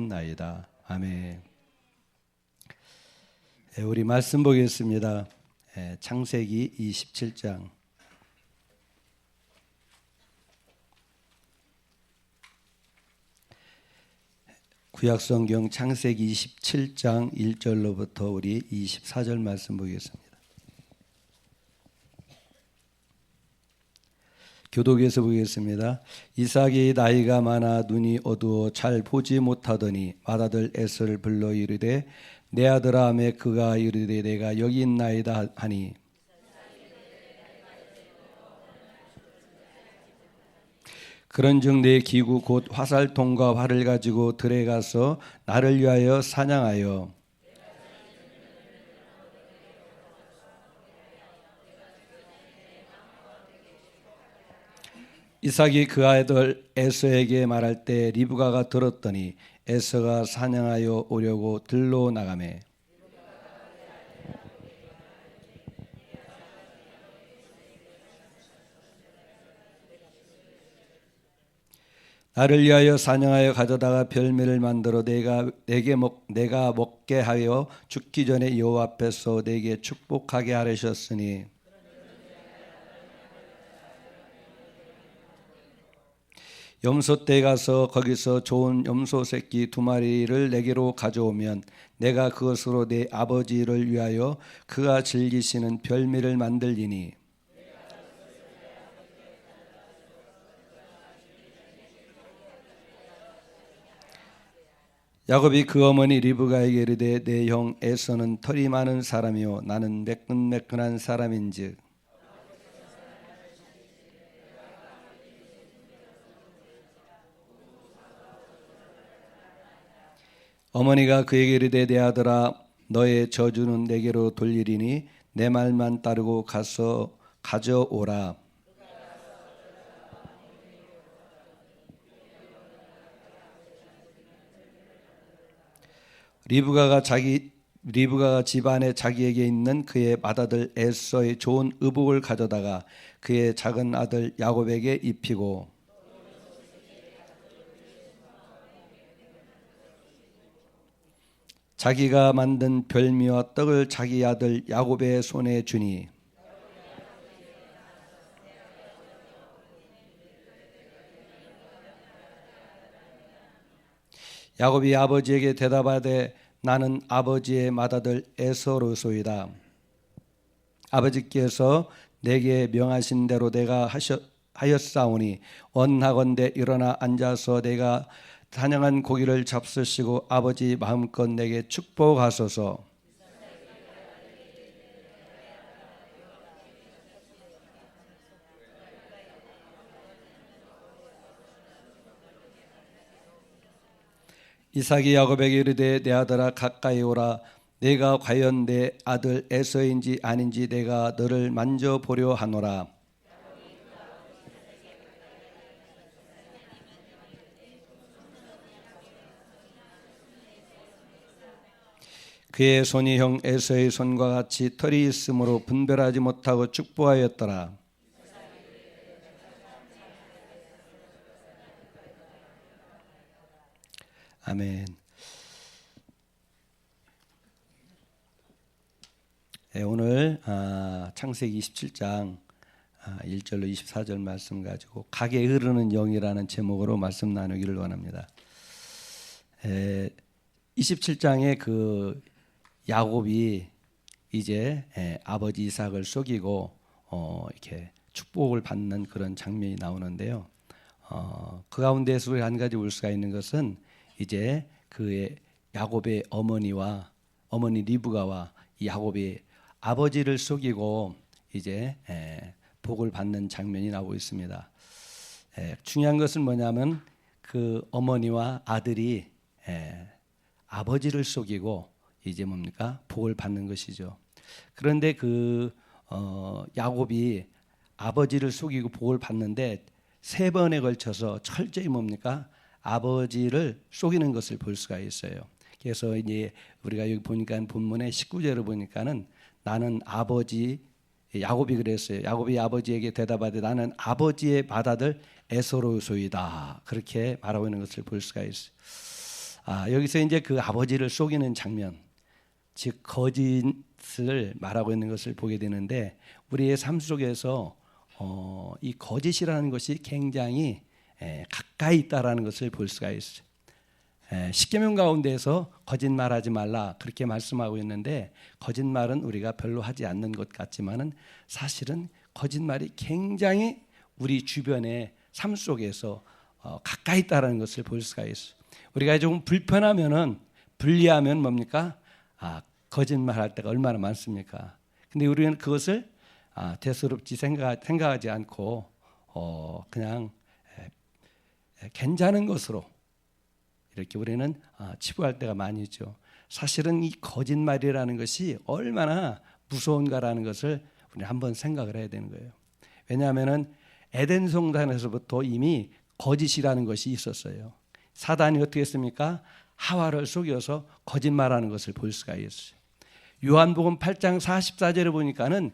나이다. 아멘. 우리 말씀 보겠습니다. 창세기 27장. 구약성경 창세기 27장 1절로부터 우리 24절 말씀 보겠습니다. 교독에서 보겠습니다. 이삭이 나이가 많아 눈이 어두워 잘 보지 못하더니 맏아들 에서를 불러 이르되 내 아들아 하매 그가 이르되 내가 여기 있나이다 하니 그런즉 내 기구 곧 화살통과 활을 가지고 들에 가서 나를 위하여 사냥하여 이삭이 그 아들 에서에게 말할 때 리브가가 들었더니 에서가 사냥하여 오려고 들로 나가매 나를 위하여 사냥하여 가져다가 별미를 만들어 내가 먹게 하여 죽기 전에 여호와 앞에서 내게 축복하게 하려셨으니 염소떼에 가서 거기서 좋은 염소 새끼 2마리를 내게로 가져오면 내가 그것으로 내 아버지를 위하여 그가 즐기시는 별미를 만들리니 야곱이 그 어머니 리브가에게 이르되 내 형 에서는 털이 많은 사람이요 나는 매끈매끈한 사람인즉 어머니가 그에게 이르되 내 아들아 너의 저주는 내게로 돌리리니 내 말만 따르고 가서 가져오라. 리브가가 집안에 자기에게 있는 그의 맏아들 에서의 좋은 의복을 가져다가 그의 작은 아들 야곱에게 입히고 자기가 만든 별미와 떡을 자기 아들 야곱의 손에 주니 야곱이 아버지에게 대답하되 나는 아버지의 맏아들 에서로소이다. 아버지께서 내게 명하신 대로 내가 하였사오니 원하건대 일어나 앉아서 내가 사냥한 고기를 잡수시고 아버지 마음껏 내게 축복하소서. 이삭이 야곱에게 이르되 내 아들아 가까이 오라. 내가 과연 내 아들 에서인지 아닌지 내가 너를 만져보려 하노라. 그의 손이 형 에서의 손과 같이 털이 있으므로 분별하지 못하고 축복하였더라. 아멘. 오늘 창세기 27장 1절로 24절 말씀 가지고 각에 흐르는 영이라는 제목으로 말씀 나누기를 원합니다. 27장에 그 야곱이 이제 아버지 이삭을 속이고 이렇게 축복을 받는 그런 장면이 나오는데요. 그 가운데서 우리 한 가지 볼 수가 있는 것은 이제 그의 야곱의 어머니 리브가와 야곱이 아버지를 속이고 이제 복을 받는 장면이 나오고 있습니다. 중요한 것은 뭐냐면 그 어머니와 아들이 아버지를 속이고 이제 뭡니까? 복을 받는 것이죠. 그런데 그 야곱이 아버지를 속이고 복을 받는데 3번에 걸쳐서 철저히 뭡니까? 아버지를 속이는 것을 볼 수가 있어요. 그래서 이제 우리가 여기 보니까 본문의 19절을 보니까는 나는 야곱이 그랬어요. 야곱이 아버지에게 대답하되 나는 아버지의 맏아들 에서로소이다. 그렇게 말하고 있는 것을 볼 수가 있어요. 여기서 이제 그 아버지를 속이는 장면, 즉 거짓을 말하고 있는 것을 보게 되는데, 우리의 삶 속에서 이 거짓이라는 것이 굉장히 가까이 있다라는 것을 볼 수가 있어요. 십계명 가운데에서 거짓말하지 말라 그렇게 말씀하고 있는데, 거짓말은 우리가 별로 하지 않는 것 같지만은 사실은 거짓말이 굉장히 우리 주변의 삶 속에서 가까이 있다라는 것을 볼 수가 있어요. 우리가 조금 불편하면은, 불리하면 뭡니까? 거짓말할 때가 얼마나 많습니까? 근데 우리는 그것을 대수롭지 생각하지 않고 그냥 괜찮은 것으로 이렇게 우리는 치부할 때가 많이 있죠. 사실은 이 거짓말이라는 것이 얼마나 무서운가라는 것을 우리는 한번 생각을 해야 되는 거예요. 왜냐하면은 에덴 성산에서부터 이미 거짓이라는 것이 있었어요. 사단이 어떻게 했습니까? 하와를 속여서 거짓말하는 것을 볼 수가 있어요. 요한복음 8장 44절에 보니까는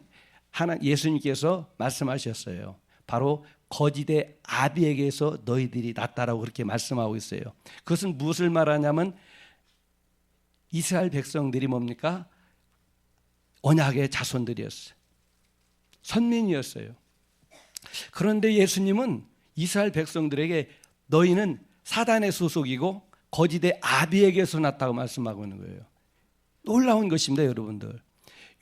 예수님께서 말씀하셨어요. 바로 거짓의 아비에게서 너희들이 났다라고 그렇게 말씀하고 있어요. 그것은 무엇을 말하냐면 이스라엘 백성들이 뭡니까? 언약의 자손들이었어요. 선민이었어요. 그런데 예수님은 이스라엘 백성들에게 너희는 사단의 소속이고 거짓의 아비에게서 났다고 말씀하고 있는 거예요. 놀라운 것입니다, 여러분들.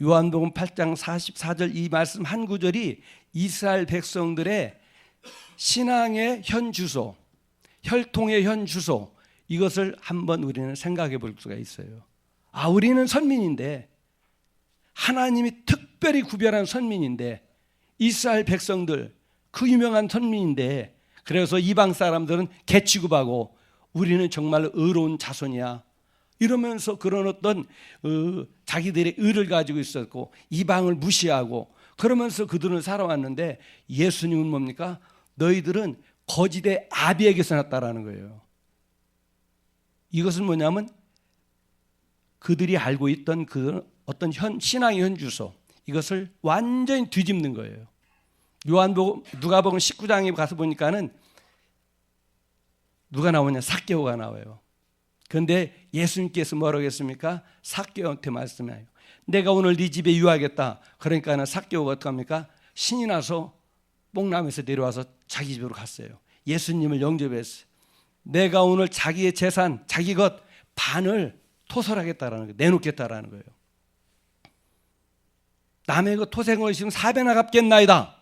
요한복음 8장 44절 이 말씀 한 구절이 이스라엘 백성들의 신앙의 현 주소, 혈통의 현 주소, 이것을 한번 우리는 생각해 볼 수가 있어요. 우리는 선민인데, 하나님이 특별히 구별한 선민인데, 이스라엘 백성들 그 유명한 선민인데, 그래서 이방 사람들은 개 취급하고 우리는 정말 의로운 자손이야 이러면서 그런 어떤 자기들의 의를 가지고 있었고 이방을 무시하고 그러면서 그들은 살아왔는데, 예수님은 뭡니까? 너희들은 거짓의 아비에게서 났다라는 거예요. 이것은 뭐냐면 그들이 알고 있던 그 어떤 신앙의 현주소, 이것을 완전히 뒤집는 거예요. 누가복음 19장에 가서 보니까는 누가 나오냐? 삭개오가 나와요. 그런데 예수님께서 뭐라고 했습니까? 삭개오한테 말씀해요. 내가 오늘 네 집에 유하겠다. 그러니까는 삭개오가 어떻게 합니까? 신이 나서 뽕나무에서 내려와서 자기 집으로 갔어요. 예수님을 영접했어요. 내가 오늘 자기의 재산, 자기 것 반을 토설하겠다라는 거예요. 내놓겠다라는 거예요. 남의 것 토생을 지금 4배나 갚겠나이다.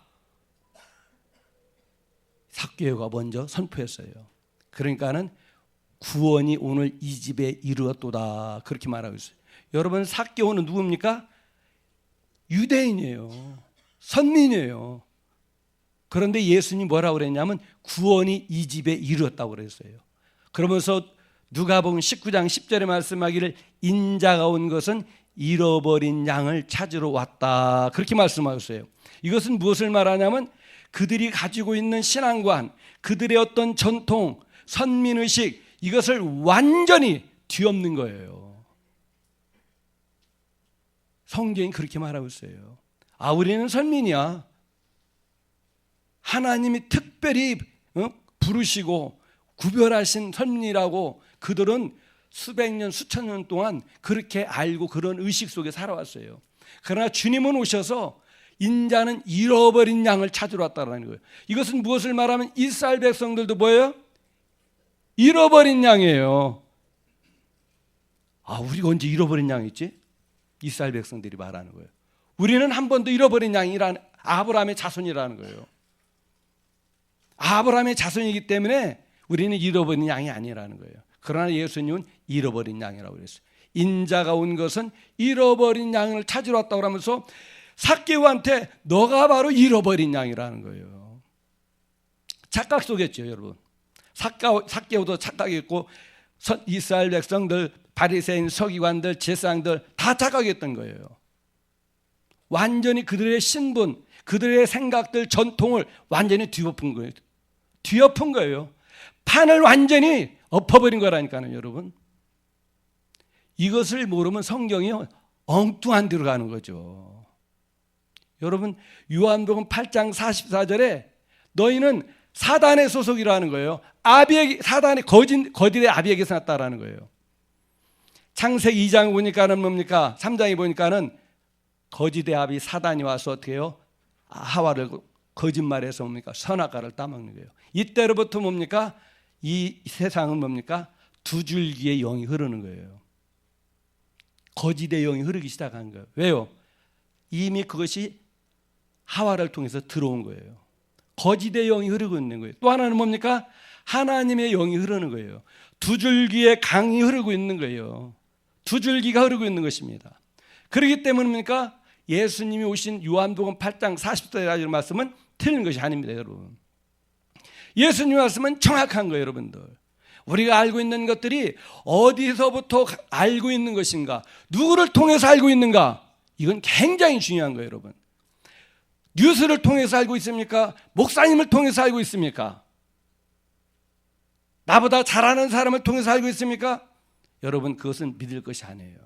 삭개오가 먼저 선포했어요. 그러니까는 구원이 오늘 이 집에 이르렀도다 그렇게 말하고 있어요. 여러분, 삭개오는 누굽니까? 유대인이에요. 선민이에요. 그런데 예수님이 뭐라고 그랬냐면 구원이 이 집에 이르렀다고 그랬어요. 그러면서 누가복음 19장 10절에 말씀하기를 인자가 온 것은 잃어버린 양을 찾으러 왔다 그렇게 말씀하셨어요. 이것은 무엇을 말하냐면 그들이 가지고 있는 신앙관, 그들의 어떤 전통, 선민의식, 이것을 완전히 뒤엎는 거예요. 성경이 그렇게 말하고 있어요. 우리는 선민이야. 하나님이 특별히 부르시고 구별하신 선민이라고 그들은 수백 년, 수천 년 동안 그렇게 알고 그런 의식 속에 살아왔어요. 그러나 주님은 오셔서 인자는 잃어버린 양을 찾으러 왔다는 거예요. 이것은 무엇을 말하면 이스라엘 백성들도 뭐예요? 잃어버린 양이에요. 우리가 언제 잃어버린 양이 있지? 이스라엘 백성들이 말하는 거예요. 우리는 한 번도 잃어버린 양이라는 아브라함의 자손이라는 거예요. 아브라함의 자손이기 때문에 우리는 잃어버린 양이 아니라는 거예요. 그러나 예수님은 잃어버린 양이라고 그랬어요. 인자가 온 것은 잃어버린 양을 찾으러 왔다고 하면서 삭개오한테 너가 바로 잃어버린 양이라는 거예요. 착각 속였죠, 여러분. 삭개오도 착각했고 이스라엘 백성들, 바리새인, 서기관들, 제사장들 다 착각했던 거예요. 완전히 그들의 신분, 그들의 생각들, 전통을 완전히 뒤엎은 거예요. 뒤엎은 거예요. 판을 완전히 엎어버린 거라니까요, 여러분. 이것을 모르면 성경이 엉뚱한 데로 가는 거죠. 여러분, 요한복음 8장 44절에 너희는 사단의 소속이라는 거예요. 사단의 거짓의 아비에게서 났다라는 거예요. 창세기 2장 보니까는 뭡니까? 3장에 보니까는 거짓의 아비 사단이 와서 어떻게 해요? 하와를 거짓말해서 뭡니까? 선악과를 따먹는 거예요. 이때로부터 뭡니까? 이 세상은 뭡니까? 두 줄기의 영이 흐르는 거예요. 거짓의 영이 흐르기 시작한 거예요. 왜요? 이미 그것이 하와를 통해서 들어온 거예요. 거짓의 영이 흐르고 있는 거예요. 또 하나는 뭡니까? 하나님의 영이 흐르는 거예요. 두 줄기의 강이 흐르고 있는 거예요. 두 줄기가 흐르고 있는 것입니다. 그렇기 때문입니까? 예수님이 오신 요한복음 8장 40절의 말씀은 틀린 것이 아닙니다, 여러분. 예수님의 말씀은 정확한 거예요, 여러분들. 우리가 알고 있는 것들이 어디서부터 알고 있는 것인가, 누구를 통해서 알고 있는가, 이건 굉장히 중요한 거예요, 여러분. 뉴스를 통해서 알고 있습니까? 목사님을 통해서 알고 있습니까? 나보다 잘하는 사람을 통해서 알고 있습니까? 여러분, 그것은 믿을 것이 아니에요.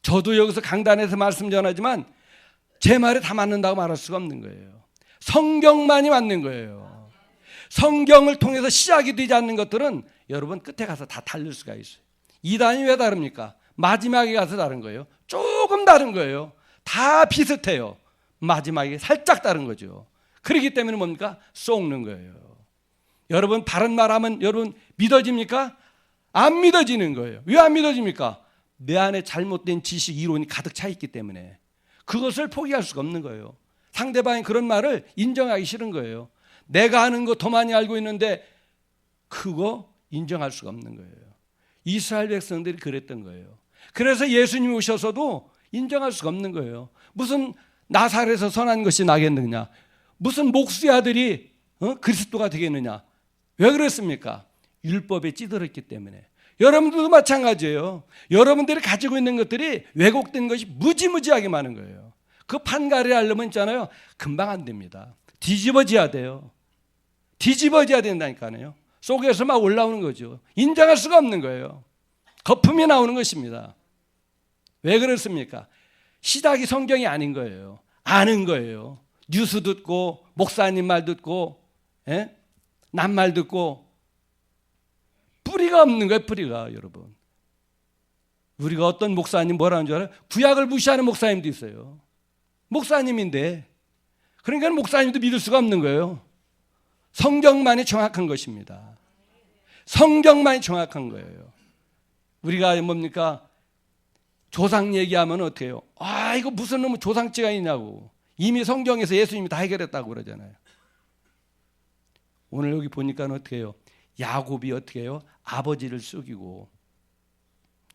저도 여기서 강단에서 말씀 전하지만 제 말에 다 맞는다고 말할 수가 없는 거예요. 성경만이 맞는 거예요. 성경을 통해서 시작이 되지 않는 것들은 여러분 끝에 가서 다 다를 수가 있어요. 이단이 왜 다릅니까? 마지막에 가서 다른 거예요. 조금 다른 거예요. 다 비슷해요. 마지막에 살짝 다른 거죠. 그렇기 때문에 뭡니까? 쏘는 거예요. 여러분, 바른 말하면 여러분 믿어집니까? 안 믿어지는 거예요. 왜 안 믿어집니까? 내 안에 잘못된 지식, 이론이 가득 차 있기 때문에 그것을 포기할 수가 없는 거예요. 상대방이 그런 말을 인정하기 싫은 거예요. 내가 아는 거 더 많이 알고 있는데 그거 인정할 수가 없는 거예요. 이스라엘 백성들이 그랬던 거예요. 그래서 예수님이 오셔서도 인정할 수가 없는 거예요. 무슨 나사렛에서 선한 것이 나겠느냐, 무슨 목수의 아들이 그리스도가 되겠느냐. 왜 그랬습니까? 율법에 찌들었기 때문에. 여러분들도 마찬가지예요. 여러분들이 가지고 있는 것들이 왜곡된 것이 무지무지하게 많은 거예요. 그 판가리를 하려면 있잖아요, 금방 안 됩니다. 뒤집어져야 돼요. 뒤집어져야 된다니까요. 속에서 막 올라오는 거죠. 인정할 수가 없는 거예요. 거품이 나오는 것입니다. 왜 그렇습니까? 시작이 성경이 아닌 거예요. 아는 거예요. 뉴스 듣고 목사님 말 듣고 남 말 듣고 뿌리가 없는 거예요. 뿌리가. 여러분, 우리가 어떤 목사님 뭐라는 줄 알아요? 구약을 무시하는 목사님도 있어요. 목사님인데. 그러니까 목사님도 믿을 수가 없는 거예요. 성경만이 정확한 것입니다. 성경만이 정확한 거예요. 우리가 뭡니까? 조상 얘기하면 어떻게 해요? 아, 이거 무슨 놈의 조상죄가 있냐고. 이미 성경에서 예수님이 다 해결했다고 그러잖아요. 오늘 여기 보니까 어떻게 해요? 야곱이 어떻게 해요? 아버지를 속이고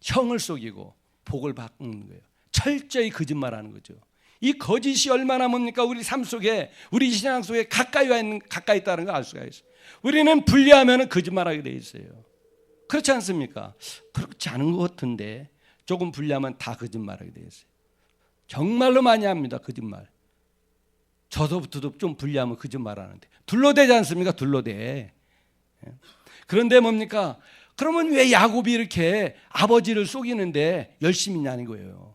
형을 속이고 복을 받는 거예요. 철저히 거짓말하는 거죠. 이 거짓이 얼마나 뭡니까? 우리 삶 속에, 우리 신앙 속에 가까이 있다는 걸 알 수가 있어요. 우리는 분리하면 거짓말하게 돼 있어요. 그렇지 않습니까? 그렇지 않은 것 같은데 조금 분리하면 다 거짓말하게 돼 있어요. 정말로 많이 합니다, 거짓말. 저서부터도 좀 분리하면 거짓말하는데 둘러대지 않습니까? 둘러대. 그런데 뭡니까? 그러면 왜 야곱이 이렇게 아버지를 속이는데 열심히 있냐는 거예요.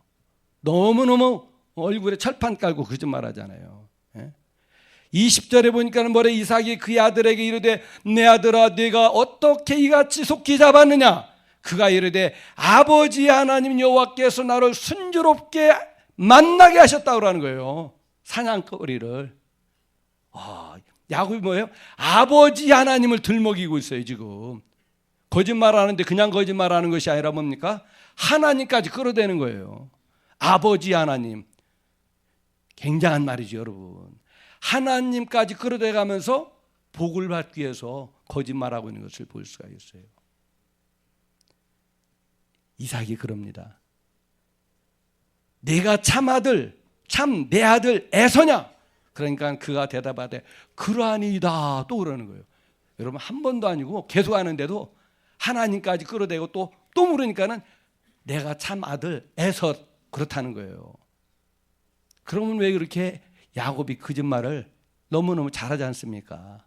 너무너무 얼굴에 철판 깔고 거짓말하잖아요. 20절에 보니까는 뭐래? 이삭이 그의 아들에게 이르되 내 아들아 네가 어떻게 이같이 속기 잡았느냐? 그가 이르되 아버지 하나님 여호와께서 나를 순조롭게 만나게 하셨다고 하는 거예요. 사냥거리를. 야곱이 뭐예요? 아버지 하나님을 들먹이고 있어요. 지금 거짓말하는데 그냥 거짓말하는 것이 아니라 뭡니까? 하나님까지 끌어대는 거예요. 아버지 하나님. 굉장한 말이죠, 여러분. 하나님까지 끌어대가면서 복을 받기 위해서 거짓말하고 있는 것을 볼 수가 있어요. 이삭이 그럽니다. 내가 참 내 아들 에서냐? 그러니까 그가 대답하되 그러하니이다. 또 그러는 거예요. 여러분, 한 번도 아니고 계속 하는데도 하나님까지 끌어대고 또 물으니까는 내가 참 아들 에서 그렇다는 거예요. 그러면 왜 그렇게 야곱이 거짓말을 너무너무 잘하지 않습니까?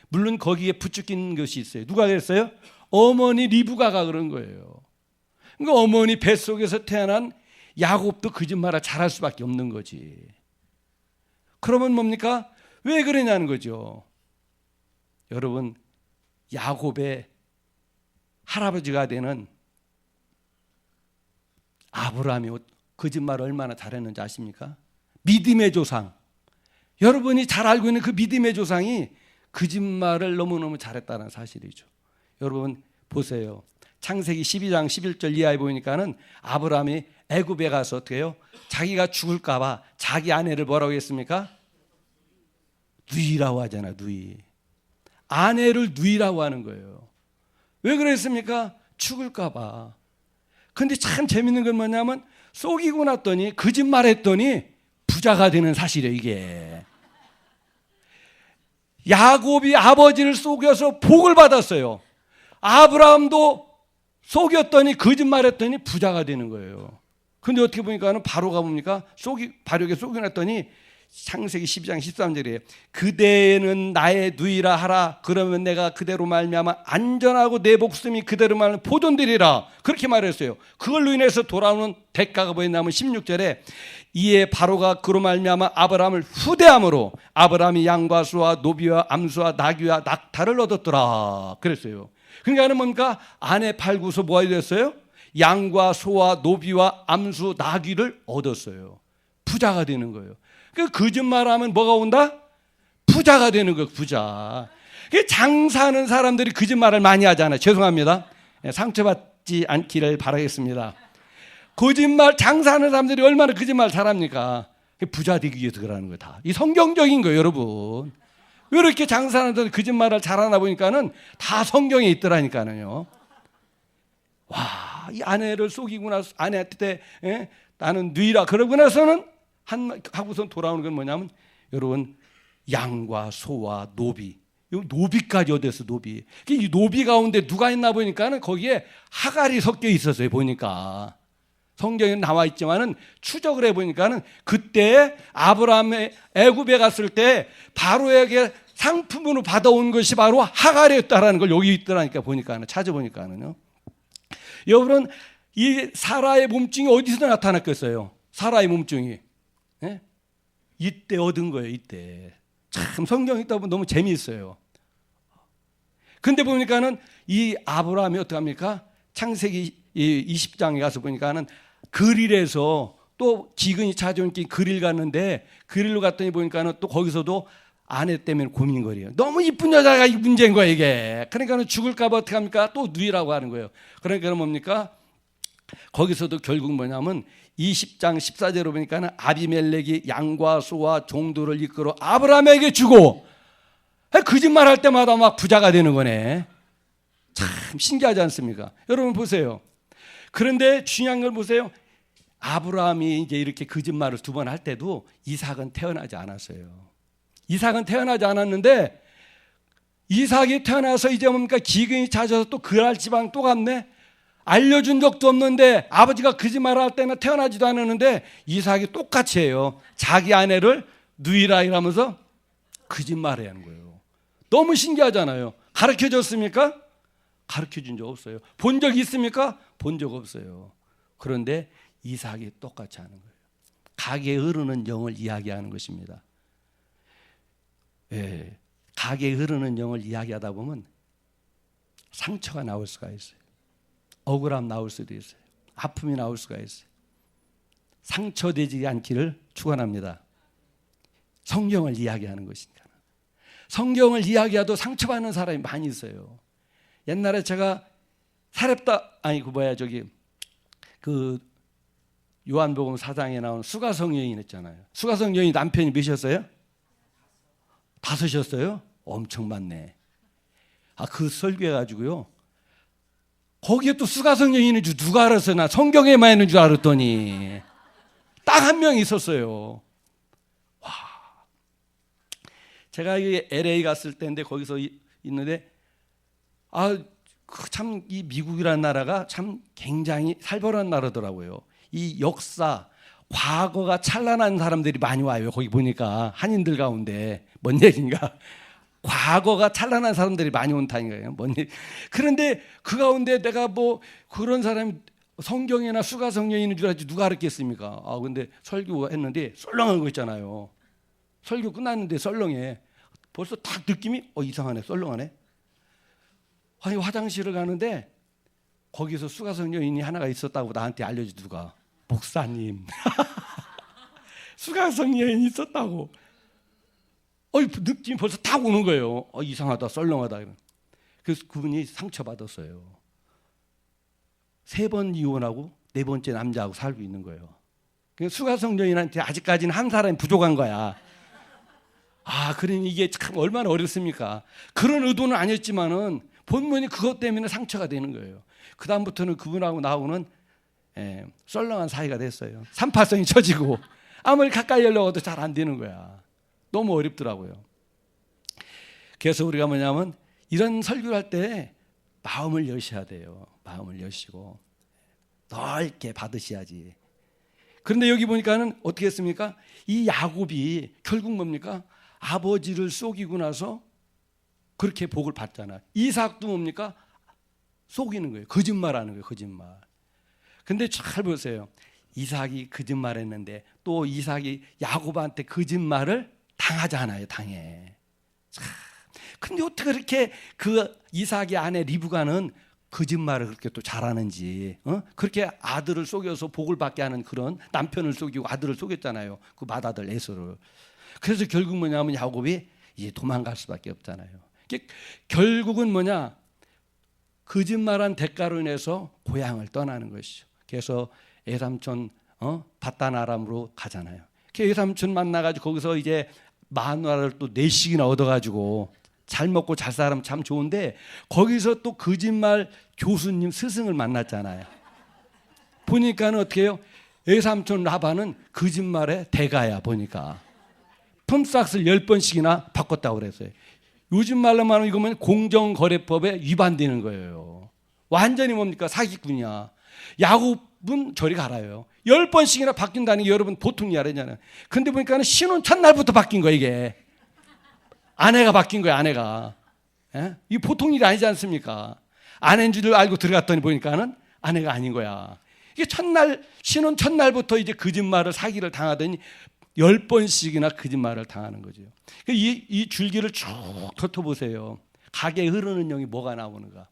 물론 거기에 부추긴 것이 있어요. 누가 그랬어요? 어머니 리브가가 그런 거예요. 그러니까 어머니 뱃속에서 태어난 야곱도 거짓말을 잘할 수밖에 없는 거지. 그러면 뭡니까? 왜 그러냐는 거죠. 여러분, 야곱의 할아버지가 되는 아브라함이 거짓말을 얼마나 잘했는지 아십니까? 믿음의 조상. 여러분이 잘 알고 있는 그 믿음의 조상이 거짓말을 너무너무 잘했다는 사실이죠. 여러분 보세요. 창세기 12장 11절 이하에 보니까는 아브라함이 애굽에 가서 어떻게 해요? 자기가 죽을까 봐 자기 아내를 뭐라고 했습니까? 누이라고 하잖아. 누이. 아내를 누이라고 하는 거예요. 왜 그랬습니까? 죽을까 봐. 근데 참 재밌는 건 뭐냐면 속이고 났더니 거짓말했더니 부자가 되는 사실이에요. 이게 야곱이 아버지를 속여서 복을 받았어요. 아브라함도 속였더니 거짓말했더니 부자가 되는 거예요. 근데 어떻게 보니까는 바로가 뭡니까? 바로에게 속여놨더니 창세기 12장 13절이에요. 그대는 나의 누이라 하라. 그러면 내가 그대로 말미암아 안전하고 내 목숨이 그대로 말미암아 보존되리라. 그렇게 말했어요. 그걸로 인해서 돌아오는 대가가 뭐였냐면 16절에 이에 바로가 그로 말미암아 아브라함을 후대함으로 아브라함이 양과 소와 노비와 암소와 나귀와 낙타를 얻었더라. 그랬어요. 그러니까는 뭡니까? 아내 팔고서 뭐가 됐어요? 양과 소와 노비와 암수 나귀를 얻었어요. 부자가 되는 거예요. 그 거짓말하면 뭐가 온다? 부자가 되는 거예요. 부자. 장사하는 사람들이 거짓말을 많이 하잖아요. 죄송합니다. 상처받지 않기를 바라겠습니다. 거짓말 장사하는 사람들이 얼마나 거짓말 잘합니까? 부자 되기 위해서 그러는 거예요. 다. 이 성경적인 거예요, 여러분. 왜 이렇게 장사하는 사람들이 거짓말을 잘하나 보니까는 다 성경에 있더라니까요. 와, 이 아내를 속이고 나서 아내한테 나는 누이라 그러고 나서는 하고선 돌아오는 건 뭐냐면 여러분 양과 소와 노비, 노비까지 얻었어. 노비. 이 노비 가운데 누가 있나 보니까는 거기에 하갈이 섞여 있었어요. 보니까 성경에 나와 있지만은 추적을 해 보니까는 그때 아브라함의 애굽에 갔을 때 바로에게 상품으로 받아온 것이 바로 하갈이었다라는 걸 여기 있더라니까 보니까는 찾아보니까는요. 여러분 이 사라의 몸증이 어디서 나타났겠어요? 사라의 몸증이 이때 얻은 거예요. 이때 참 성경 읽다 보면 너무 재미있어요. 근데 보니까는 이 아브라함이 어떡합니까? 창세기 20장에 가서 보니까는 그릴에서 또 기근이 찾아온 그릴 갔는데 그릴로 갔더니 보니까는 또 거기서도 아내 때문에 고민거리예요. 너무 이쁜 여자가 이 문제인 거야 이게. 그러니까는 죽을까 봐 어떻게 합니까? 또 누이라고 하는 거예요. 그러니까 뭡니까? 거기서도 결국 뭐냐면 20장 14절로 보니까는 아비멜렉이 양과 소와 종들을 이끌어 아브라함에게 주고 거짓말할 때마다 막 부자가 되는 거네. 참 신기하지 않습니까? 여러분 보세요. 그런데 중요한 걸 보세요. 아브라함이 이제 이렇게 거짓말을 2번 할 때도 이삭은 태어나지 않았어요. 이삭은 태어나지 않았는데 이삭이 태어나서 이제 뭡니까? 기근이 찾아서 또 그랄 지방 또 갔네. 알려준 적도 없는데 아버지가 거짓말할 때는 태어나지도 않았는데 이삭이 똑같이 해요. 자기 아내를 누이라 이러면서 거짓말해야 하는 거예요. 너무 신기하잖아요. 가르쳐줬습니까? 가르쳐준 적 없어요. 본 적 있습니까? 본 적 없어요. 그런데 이삭이 똑같이 하는 거예요. 가게에 흐르는 영을 이야기하는 것입니다. 예, 가게에 흐르는 영을 이야기하다 보면 상처가 나올 수가 있어요. 억울함 나올 수도 있어요. 아픔이 나올 수가 있어요. 상처되지 않기를 축원합니다. 성경을 이야기하는 것이니까. 성경을 이야기해도 상처받는 사람이 많이 있어요. 옛날에 제가 그 요한복음 4장에 나온 수가성 여인 있잖아요. 수가성 여인 남편이 몇이었어요? 5이었어요? 엄청 많네. 그 설교해가지고요. 거기에 또 수가성 여인인 줄 누가 알았어요? 나 성경에만 있는 줄 알았더니 딱 한 명 있었어요. 와, 제가 LA 갔을 때인데 거기서 있는데 참 이 미국이라는 나라가 참 굉장히 살벌한 나라더라고요. 이 역사, 과거가 찬란한 사람들이 많이 와요. 거기 보니까 한인들 가운데 뭔 얘기인가? 과거가 찬란한 사람들이 많이 온다니까요. 그런데 그 가운데 내가 뭐 그런 사람이 성경이나 수가성경인 줄 알지 누가 알았겠습니까? 근데 설교했는데 썰렁한 거 있잖아요. 설교 끝났는데 썰렁해. 벌써 딱 느낌이 이상하네, 썰렁하네. 아니 화장실을 가는데 거기서 수가성 여인이 하나가 있었다고 나한테 알려주 누가? 목사님. 수가성 여인이 있었다고. 느낌이 벌써 딱 오는 거예요. 이상하다, 썰렁하다. 그래서 그분이 상처받았어요. 3번 이혼하고 4번째 남자하고 살고 있는 거예요. 수가성 여인한테 아직까지는 한 사람이 부족한 거야. 그러니 이게 참 얼마나 어렵습니까? 그런 의도는 아니었지만은 본문이 그것 때문에 상처가 되는 거예요. 그 다음부터는 그분하고 나하고는 썰렁한 사이가 됐어요. 삼파성이 쳐지고 아무리 가까이 하려고 해도 잘 안 되는 거야. 너무 어렵더라고요. 그래서 우리가 뭐냐면 이런 설교를 할 때 마음을 여셔야 돼요. 마음을 여시고 넓게 받으셔야지. 그런데 여기 보니까는 어떻게 했습니까? 이 야곱이 결국 뭡니까? 아버지를 속이고 나서 그렇게 복을 받잖아. 이삭도 뭡니까? 속이는 거예요. 거짓말하는 거예요. 거짓말. 근데 잘 보세요. 이삭이 거짓말했는데 또 이삭이 야곱한테 거짓말을 당하잖아요. 당해. 근데 어떻게 그렇게 그 이삭의 아내 리브가는 거짓말을 그렇게 또 잘하는지, 그렇게 아들을 속여서 복을 받게 하는 그런 남편을 속이고 아들을 속였잖아요. 그 맏아들 에서를. 그래서 결국 뭐냐면 야곱이 이제 도망갈 수밖에 없잖아요. 결국은 뭐냐? 거짓말한 대가로 인해서 고향을 떠나는 것이죠. 그래서 에삼촌 바단 아람으로 가잖아요. 에삼촌 만나가지고 거기서 이제 마누라를 또 4씩이나 얻어가지고 잘 먹고 잘 살면 참 좋은데 거기서 또 거짓말 교수님 스승을 만났잖아요. 보니까는 어떻게 해요? 에삼촌 라반은 거짓말의 대가야. 보니까 품삯을 10번씩이나 바꿨다고 그랬어요. 요즘 말로 말하면 이거면 공정거래법에 위반되는 거예요. 완전히 뭡니까? 사기꾼이야. 야곱은 저리 가라요. 10번씩이나 바뀐다는 게 여러분 보통 일 아니잖아요. 근데 보니까 신혼 첫날부터 바뀐 거예요. 이게 아내가 바뀐 거예요. 아내가. 예? 이 보통 일이 아니지 않습니까? 아내인 줄 알고 들어갔더니 보니까는 아내가 아닌 거야. 이게 신혼 첫날부터 이제 거짓말을 사기를 당하더니 10번씩이나 거짓말을 당하는 거죠. 이 줄기를 쭉 훑어보세요. 가게에 흐르는 영이 뭐가 나오는가.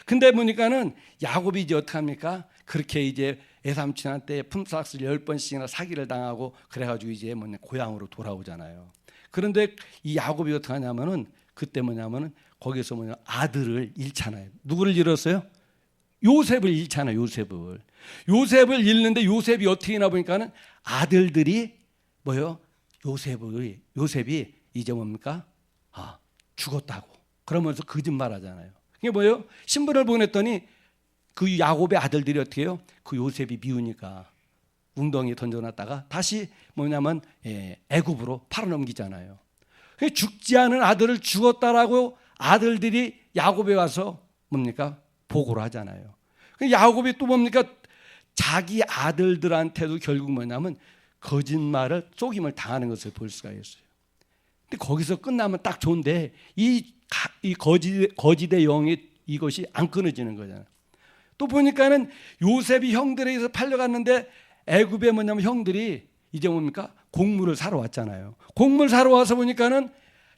근데 보니까는 야곱이 이제 어떡합니까? 그렇게 이제 에삼촌한테 품삯을 10번씩이나 사기를 당하고 그래가지고 이제 고향으로 돌아오잖아요. 그런데 이 야곱이 어떻게 하냐면은 그때 뭐냐면은 거기서 아들을 잃잖아요. 누구를 잃었어요? 요셉을 잃잖아요. 요셉을 잃는데 요셉이 어떻게 했나 보니까는 아들들이 뭐요? 요셉이 이제 뭡니까? 죽었다고. 그러면서 거짓말하잖아요. 그게 뭐예요? 신분을 보냈더니 그 야곱의 아들들이 어떻게 해요? 그 요셉이 미우니까 웅덩이에 던져놨다가 다시 뭐냐면 애굽으로 팔아넘기잖아요. 죽지 않은 아들을 죽었다라고 아들들이 야곱에 와서 뭡니까? 보고를 하잖아요. 야곱이 또 뭡니까? 자기 아들들한테도 결국 뭐냐면 거짓말을 속임을 당하는 것을 볼 수가 있어요. 근데 거기서 끝나면 딱 좋은데 이 거짓의 영이 이것이 안 끊어지는 거잖아요. 또 보니까는 요셉이 형들에게서 팔려갔는데 애굽에 뭐냐면 형들이 이제 뭡니까? 곡물을 사러 왔잖아요. 곡물 사러 와서 보니까는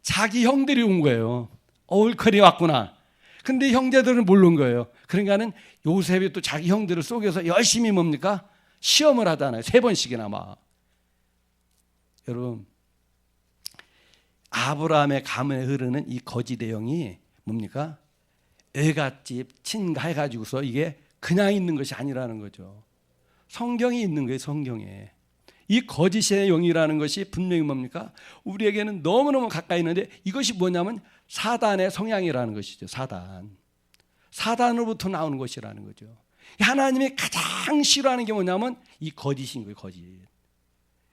자기 형들이 온 거예요. 올커리 왔구나. 근데 형제들은 모르는 거예요. 그러니까는 요셉이 또 자기 형들을 속여서 열심히 뭡니까? 시험을 하잖아요. 3번씩이나 막. 여러분, 아브라함의 가문에 흐르는 이 거짓의 영이 뭡니까? 애갓집 친가해가지고서 이게 그냥 있는 것이 아니라는 거죠. 성경이 있는 거예요. 성경에. 이 거짓의 영이라는 것이 분명히 뭡니까? 우리에게는 너무너무 가까이 있는데 이것이 뭐냐면 사단의 성향이라는 것이죠. 사단으로부터 나오는 것이라는 거죠. 하나님이 가장 싫어하는 게 뭐냐면 이 거짓인 거예요. 거짓.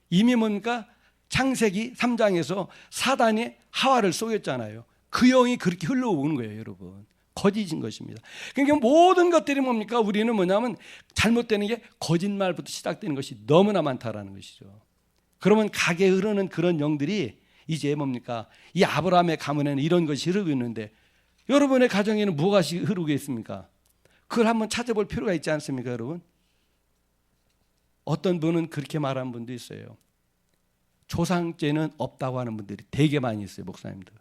이미 뭡니까? 창세기 3장에서 사단이 하와를 속였잖아요. 그 영이 그렇게 흘러오는 거예요. 여러분. 거짓인 것입니다. 그러니까 모든 것들이 뭡니까? 우리는 뭐냐면 잘못되는 게 거짓말부터 시작되는 것이 너무나 많다라는 것이죠. 그러면 가게에 흐르는 그런 영들이 이제 뭡니까? 이 아브라함의 가문에는 이런 것이 흐르고 있는데 여러분의 가정에는 무엇이 흐르고 있습니까? 그걸 한번 찾아볼 필요가 있지 않습니까, 여러분? 어떤 분은 그렇게 말한 분도 있어요. 조상죄는 없다고 하는 분들이 되게 많이 있어요, 목사님들.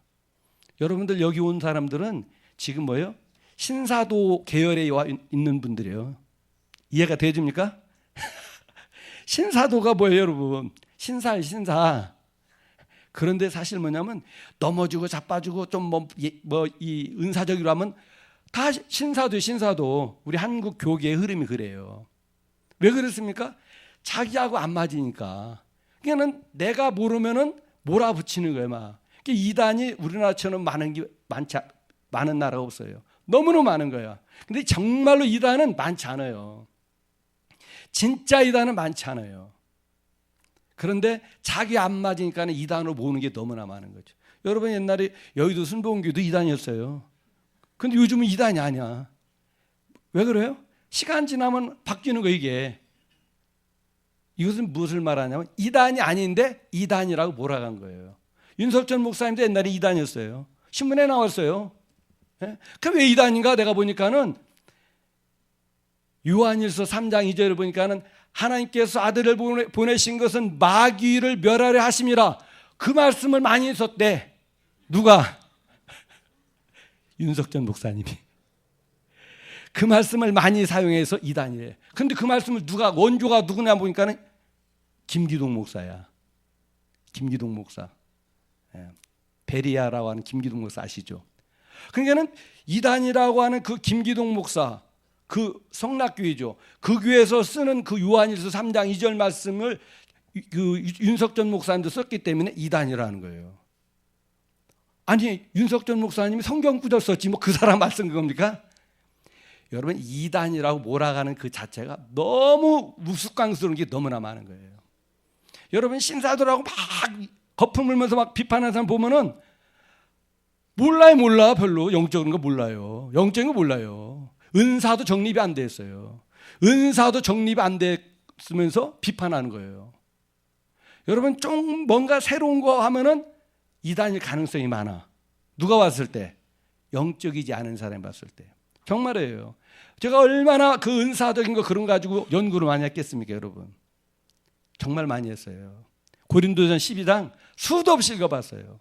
여러분들 여기 온 사람들은 지금 뭐예요? 신사도 계열에 와 있는 분들이에요. 이해가 되십니까? 신사도가 뭐예요, 여러분? 신사예요, 신사. 그런데 사실 뭐냐면 넘어지고 자빠지고 좀 이 은사적으로 하면 다 신사도예요, 신사도. 우리 한국 교계의 흐름이 그래요. 왜 그렇습니까? 자기하고 안 맞으니까. 그러니까 내가 모르면은 몰아붙이는 거예요, 막. 이단이 우리나라처럼 많은 나라가 없어요. 너무너무 많은 거예요. 근데 정말로 이단은 많지 않아요. 진짜 이단은 많지 않아요. 그런데 자기 안 맞으니까 이단으로 모으는 게 너무나 많은 거죠. 여러분 옛날에 여의도 순복음교도 이단이었어요. 근데 요즘은 이단이 아니야. 왜 그래요? 시간 지나면 바뀌는 거 이게. 이것은 무엇을 말하냐면 이단이 아닌데 이단이라고 몰아간 거예요. 윤석천 목사님도 옛날에 이단이었어요. 신문에 나왔어요. 예? 그럼 왜 이단인가? 내가 보니까는 요한일서 3장 2절을 보니까는 하나님께서 아들을 보내신 것은 마귀를 멸하려 하심이라. 그 말씀을 많이 썼대. 누가? 윤석천 목사님이. 그 말씀을 많이 사용해서 이단이래. 근데 그 말씀을 원조가 누구냐 보니까는 김기동 목사야. 김기동 목사. 예. 베리아라고 하는 김기동 목사 아시죠? 그러니까는 이단이라고 하는 그 김기동 목사, 그 성락교회죠. 그 교회에서 쓰는 그 요한일서 3장 2절 말씀을 그 윤석천 목사님도 썼기 때문에 이단이라는 거예요. 아니 윤석천 목사님이 성경 구절 썼지 뭐 그 사람 말씀 그겁니까? 여러분 이단이라고 몰아가는 그 자체가 너무 우스꽝스러운 게 너무나 많은 거예요. 여러분 신사도라고 막 거품 물면서 막 비판하는 사람 보면은 몰라 별로 영적인 거 몰라요. 영적인 거 몰라요. 은사도 정립이 안 됐어요. 은사도 정립이 안 됐으면서 비판하는 거예요. 여러분 좀 뭔가 새로운 거 하면은 이단일 가능성이 많아. 누가 왔을 때? 영적이지 않은 사람이 봤을 때. 정말이에요. 제가 얼마나 그 은사적인 거 그런 거 가지고 연구를 많이 했겠습니까, 여러분? 정말 많이 했어요. 고린도전 12장 수도 없이 읽어봤어요.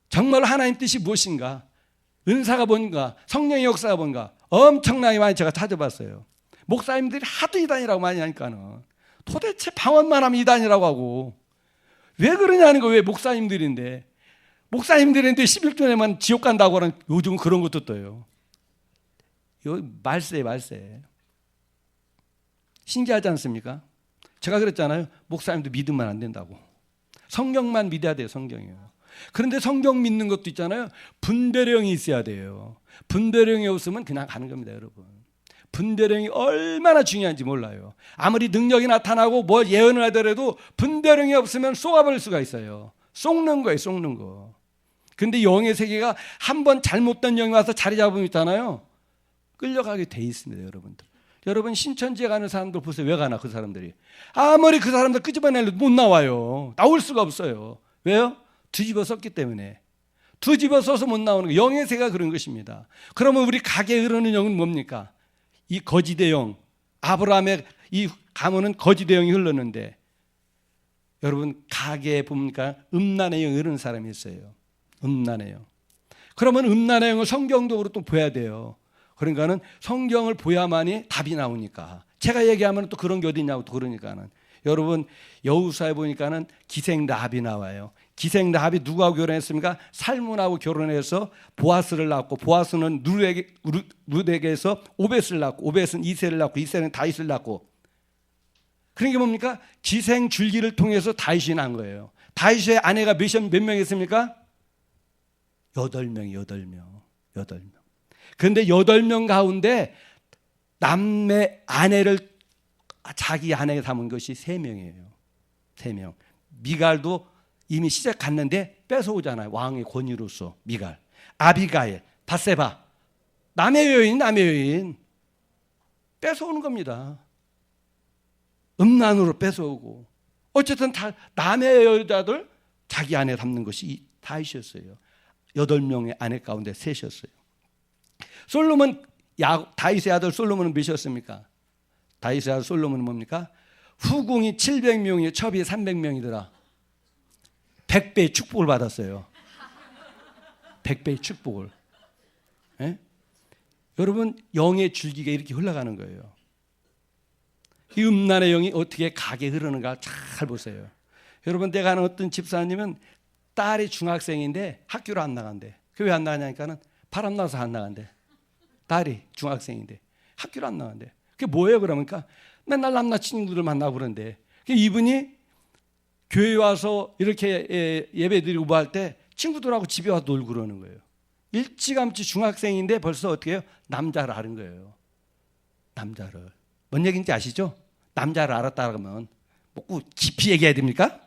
정말 하나님 뜻이 무엇인가? 은사가 뭔가? 성령의 역사가 뭔가? 엄청나게 많이 제가 찾아봤어요. 목사님들이 하도 이단이라고 많이 하니까는 도대체 방언만 하면 이단이라고 하고 왜 그러냐는 거예요. 왜 목사님들인데 11조에만 지옥 간다고 하는 요즘은 그런 것도 떠요. 말세. 신기하지 않습니까? 제가 그랬잖아요. 목사님도 믿으면 안 된다고. 성경만 믿어야 돼요. 성경이요. 그런데 성경 믿는 것도 있잖아요. 분별형이 있어야 돼요. 분별형이 없으면 그냥 가는 겁니다, 여러분. 분별형이 얼마나 중요한지 몰라요. 아무리 능력이 나타나고 뭐 예언을 하더라도 분별형이 없으면 쏘아버릴 수가 있어요. 속는 거예요, 속는 거. 근데 영의 세계가 한번 잘못된 영이 와서 자리 잡으면 있잖아요. 끌려가게 돼 있습니다, 여러분들. 여러분 신천지에 가는 사람들 보세요. 왜 가나 그 사람들이. 아무리 그 사람들 끄집어내려도 못 나와요. 나올 수가 없어요. 왜요? 뒤집어 썼기 때문에. 뒤집어 써서 못 나오는 거예요. 영의 세계가 그런 것입니다. 그러면 우리 가게에 흐르는 영은 뭡니까? 이 거짓의 영. 아브라함의 이 가문은 거짓의 영이 흘렀는데 여러분 가게에 보니까 음란의 영이 흐르는 사람이 있어요. 음란의 영. 그러면 음란의 영을 성경적으로 또 봐야 돼요. 그러니까는 성경을 보야만이 답이 나오니까. 제가 얘기하면 또 그런 게 어디 있냐고 또 그러니까는. 여러분 여호수아에 보니까는 기생 라합이 나와요. 기생 라합이 누구하고 결혼했습니까? 살문하고 결혼해서 보아스를 낳고 보아스는 룻에게서 오벳을 낳고 오벳은 이새를 낳고 이새는 다윗을 낳고. 그러니까 뭡니까? 기생 줄기를 통해서 다윗이 난 거예요. 다윗의 아내가 몇 명 있습니까? 8명. 그런데 8명 가운데 남의 아내를 자기 아내에 담은 것이 3명이에요. 3명. 미갈도 이미 시작 갔는데 뺏어오잖아요. 왕의 권위로서 미갈. 아비가일, 바세바. 남의 여인. 뺏어오는 겁니다. 음란으로 뺏어오고. 어쨌든 다 남의 여자들 자기 아내 담는 것이 다윗이었어요. 8명의 아내 가운데 셋이었어요. 솔로몬, 다윗의 아들 솔로몬은 몇이었습니까? 다윗의 아들 솔로몬은 뭡니까? 후궁이 700명이에요. 첩이 300명이더라. 100배의 축복을 받았어요. 100배의 축복을. 예? 여러분, 영의 줄기가 이렇게 흘러가는 거예요. 이 음란의 영이 어떻게 가게 흐르는가 잘 보세요. 여러분, 내가 아는 어떤 집사님은 딸이 중학생인데 학교를 안 나간대. 그 왜 안 나가냐니까는 바람 나서 안 나간대. 딸이 중학생인데 학교를 안 나간대. 그게 뭐예요? 그러니까 맨날 남자 친구들 만나고 그런데 이분이 교회 와서 이렇게 예배 드리고 뭐 할 때 친구들하고 집에 와서 놀고 그러는 거예요. 일찌감치 중학생인데 벌써 어떻게 해요? 남자를 아는 거예요. 남자를. 뭔 얘기인지 아시죠? 남자를 알았다 그러면 뭐 깊이 얘기해야 됩니까?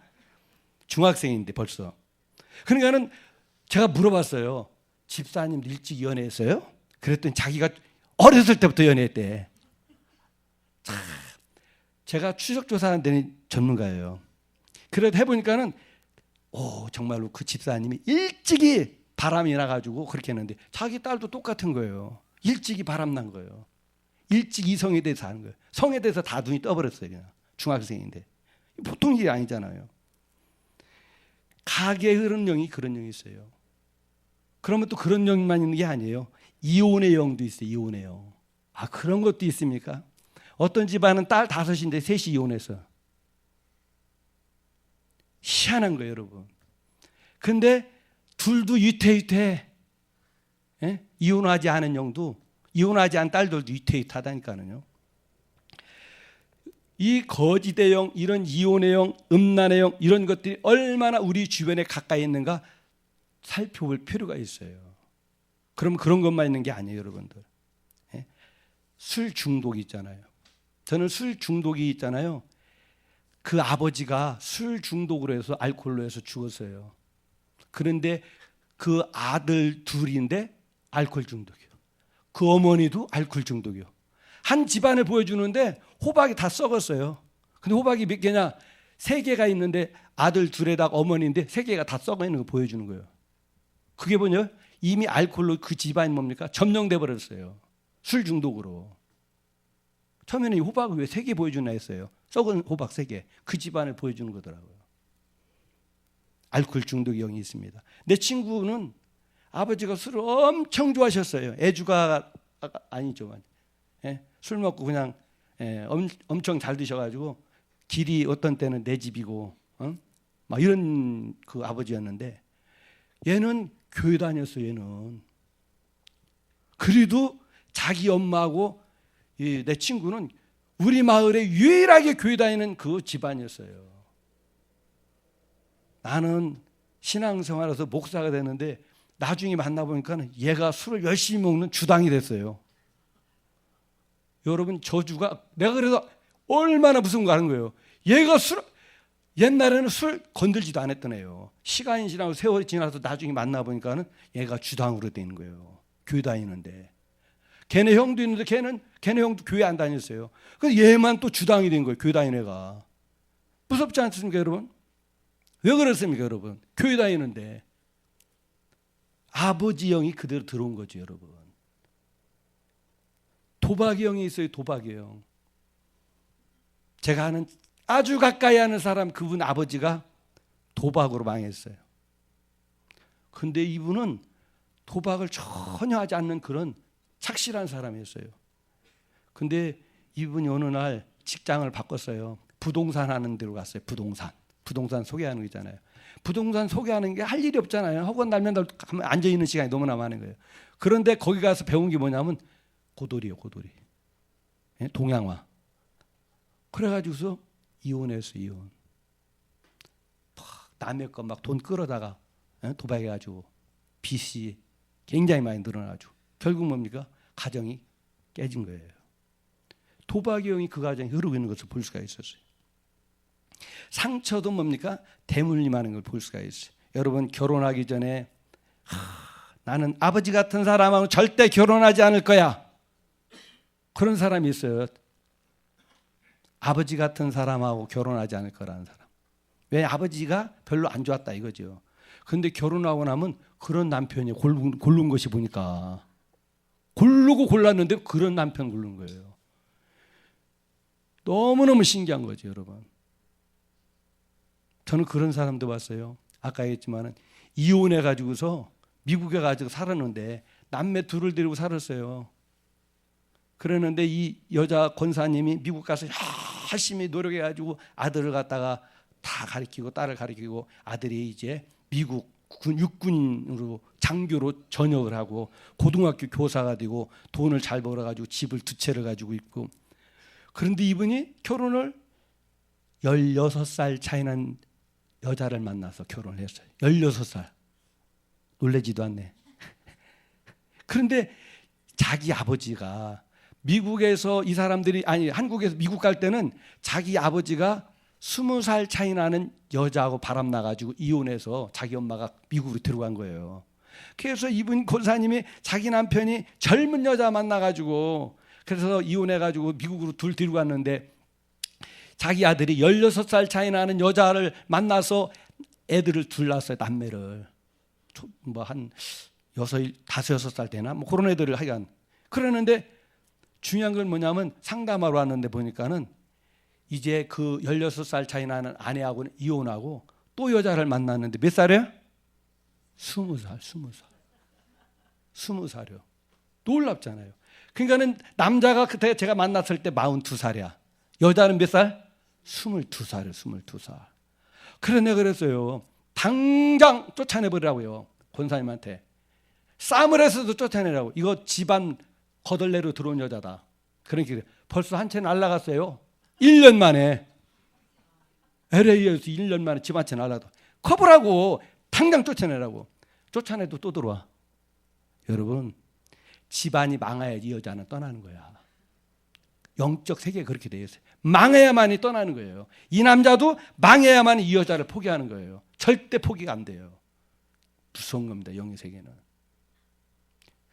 중학생인데 벌써. 그러니까는 제가 물어봤어요. 집사님 일찍 연애했어요? 그랬더니 자기가 어렸을 때부터 연애했대. 참, 제가 추적조사하는 데는 전문가예요. 그래도 해보니까는 정말로 그 집사님이 일찍이 바람이 나가지고 그렇게 했는데 자기 딸도 똑같은 거예요. 일찍이 바람 난 거예요. 일찍 이성에 대해서 하는 거예요. 성에 대해서 다 눈이 떠버렸어요. 그냥 중학생인데. 보통 일이 아니잖아요. 가게 흐르는 영이 그런 영이 있어요. 그러면 또 그런 영만 있는 게 아니에요. 이혼의 영도 있어요. 이혼의 영. 그런 것도 있습니까? 어떤 집안은 딸 5인데 셋이 이혼했어. 희한한 거예요, 여러분. 근데 둘도 위태위태. 예? 이혼하지 않은 영도, 이혼하지 않은 딸들도 위태위태하다니까요. 이 거짓의 영, 이런 이혼의 영, 음란의 영, 이런 것들이 얼마나 우리 주변에 가까이 있는가 살펴볼 필요가 있어요. 그럼 그런 것만 있는 게 아니에요, 여러분들. 예? 술 중독이 있잖아요. 저는 술 중독이 있잖아요. 그 아버지가 술 중독으로 해서 알코올로 해서 죽었어요. 그런데 그 아들 둘인데 알코올 중독이요. 그 어머니도 알코올 중독이요. 한 집안을 보여주는데 호박이 다 썩었어요. 근데 호박이 몇 개냐? 3개가 있는데 아들 둘에다가 어머니인데 3개가 다 썩어 있는 거 보여주는 거예요. 그게 뭐냐? 이미 알코올로 그 집안이 뭡니까? 점령돼 버렸어요. 술 중독으로. 처음에는 이 호박을 왜 3개 보여주나 했어요. 썩은 호박 3개. 그 집안을 보여주는 거더라고요. 알코올 중독의 영이 있습니다. 내 친구는 아버지가 술을 엄청 좋아하셨어요. 애주가 아니죠. 예? 술 먹고 그냥 엄청 잘 드셔가지고 길이 어떤 때는 내 집이고 막 이런 그 아버지였는데 얘는 교회 다녔어요. 얘는. 그래도 자기 엄마하고 내 친구는 우리 마을에 유일하게 교회 다니는 그 집안이었어요. 나는 신앙생활에서 목사가 됐는데 나중에 만나보니까 얘가 술을 열심히 먹는 주당이 됐어요. 여러분, 저주가 내가 그래서 얼마나 무서운가 하는 거예요. 얘가 옛날에는 술 건들지도 않았던 애요. 시간이 지나고 세월이 지나서 나중에 만나보니까 얘가 주당으로 되는 거예요. 교회 다니는데. 걔네 형도 있는데 걔네 형도 교회 안 다녔어요. 그래서 얘만 또 주당이 된 거예요. 교회 다니는 애가. 무섭지 않습니까, 여러분? 왜 그렇습니까, 여러분? 교회 다니는데. 아버지 영이 그대로 들어온 거죠, 여러분. 도박의 영이 있어요, 도박의 영. 제가 아는 아주 가까이 하는 사람, 그분 아버지가 도박으로 망했어요. 근데 이분은 도박을 전혀 하지 않는 그런 착실한 사람이었어요. 근데 이분이 어느 날 직장을 바꿨어요. 부동산 하는 데로 갔어요. 부동산 소개하는 거 있잖아요. 부동산 소개하는 게 할 일이 없잖아요. 허건 날면 앉아있는 시간이 너무나 많은 거예요. 그런데 거기 가서 배운 게 뭐냐면 고돌이요, 고돌이. 동양화. 그래가지고서 이혼했어요, 이혼. 남의 거 막 돈 끌어다가 도박해가지고 빚이 굉장히 많이 늘어나가지고 결국 뭡니까? 가정이 깨진 거예요. 도박의 영이 그 가정에 흐르고 있는 것을 볼 수가 있었어요. 상처도 뭡니까? 대물림하는 걸 볼 수가 있어요. 여러분, 결혼하기 전에 나는 아버지 같은 사람하고 절대 결혼하지 않을 거야. 그런 사람이 있어요. 아버지 같은 사람하고 결혼하지 않을 거라는 사람. 왜? 아버지가 별로 안 좋았다 이거죠. 그런데 결혼하고 나면 그런 남편이 고른 것이 보니까 고르고 골랐는데 그런 남편 고른 거예요. 너무너무 신기한 거죠, 여러분. 저는 그런 사람도 봤어요. 아까 했지만은 이혼해 가지고서 미국에 가지고 살았는데 남매 둘을 데리고 살았어요. 그러는데 이 여자 권사님이 미국 가서 열심히 노력해 가지고 아들을 갖다가 다 가르치고 딸을 가르치고 아들이 이제 미국 육군으로 장교로 전역을 하고 고등학교 교사가 되고 돈을 잘 벌어 가지고 집을 두 채를 가지고 있고. 그런데 이분이 결혼을 16살 차이 난 여자를 만나서 결혼을 했어요. 16살. 놀라지도 않네. 그런데 자기 아버지가 미국에서 이 사람들이 한국에서 미국 갈 때는 자기 아버지가 20살 차이 나는 여자하고 바람 나가지고 이혼해서 자기 엄마가 미국으로 들어간 거예요. 그래서 이분 권사님이 자기 남편이 젊은 여자 만나가지고 그래서 이혼해가지고 미국으로 둘 데리고 갔는데 자기 아들이 16살 차이 나는 여자를 만나서 애들을 둘 낳았어요. 남매를. 뭐 한 5살 되나? 뭐 그런 애들을 하여간. 그러는데 중요한 건 뭐냐면 상담하러 왔는데 보니까는 이제 그 16살 차이 나는 아내하고는 이혼하고 또 여자를 만났는데 몇 살이에요? 20살. 20살이요. 놀랍잖아요. 그러니까는 남자가 그때 제가 만났을 때 42살이야. 여자는 몇 살? 22살이요. 22살. 그래 내가 그랬어요. 당장 쫓아내버리라고요. 권사님한테. 싸움을 해서도 쫓아내라고. 이거 집안 거덜내로 들어온 여자다. 그러니까 벌써 한 채 날라갔어요. 1년 만에. LA에서 1년 만에 집 한 채 날라가. 커버라고. 당장 쫓아내라고. 쫓아내도 또 들어와. 여러분, 집안이 망해야지 여자는 떠나는 거야. 영적 세계가 그렇게 되어 있어요. 망해야만이 떠나는 거예요. 이 남자도 망해야만 이 여자를 포기하는 거예요. 절대 포기가 안 돼요. 무서운 겁니다. 영의 세계는.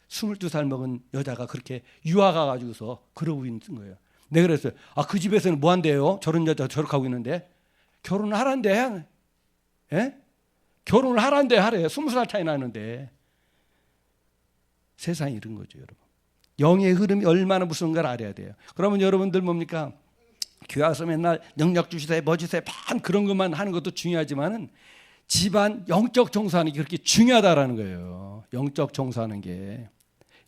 22살 먹은 여자가 그렇게 유학 가가지고서 그러고 있는 거예요. 내가 그랬어요. 그 집에서는 뭐 한대요? 저런 여자 저렇게 하고 있는데 결혼을 하란대. 예? 결혼을 하란대 하래요. 20살 차이 나는데. 세상이 이런 거죠, 여러분. 영의 흐름이 얼마나 무서운가를 알아야 돼요. 그러면 여러분들 뭡니까? 교회 와서 맨날 능력 주시세, 뭐 주세, 반 그런 것만 하는 것도 중요하지만은 집안 영적 청소하는 게 그렇게 중요하다라는 거예요. 영적 청소하는 게.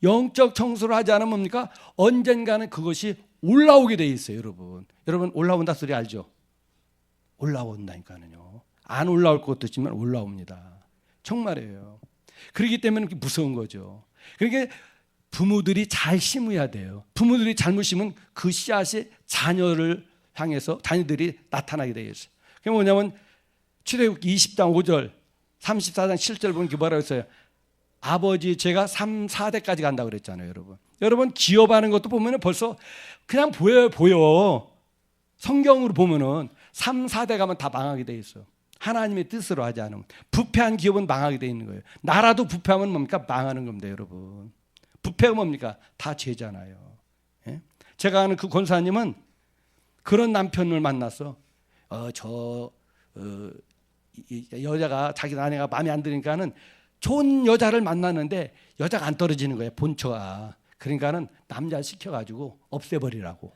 영적 청소를 하지 않으면 뭡니까? 언젠가는 그것이 올라오게 돼 있어요, 여러분. 여러분 올라온다 소리 알죠? 올라온다니까요. 안 올라올 것도 있지만 올라옵니다. 정말이에요. 그렇기 때문에 무서운 거죠. 그러니까 부모들이 잘 심어야 돼요. 부모들이 잘못 심으면 그 씨앗이 자녀를 향해서 자녀들이 나타나게 되어 있어요. 그게 뭐냐면 출애굽기 20장 5절 34장 7절 보면 뭐라고 했어요? 아버지 죄가 3, 4대까지 간다고 그랬잖아요, 여러분. 여러분 기업하는 것도 보면 벌써 그냥 보여. 성경으로 보면은 3, 4대 가면 다 망하게 돼 있어. 하나님의 뜻으로 하지 않으면. 부패한 기업은 망하게 돼 있는 거예요. 나라도 부패하면 뭡니까? 망하는 겁니다, 여러분. 부패가 뭡니까? 다 죄잖아요. 예? 제가 아는 그 권사님은 그런 남편을 만나서 여자가 자기 아내가 마음에 안 드니까는 좋은 여자를 만났는데 여자가 안 떨어지는 거예요. 본처가. 그러니까는 남자 시켜가지고 없애버리라고.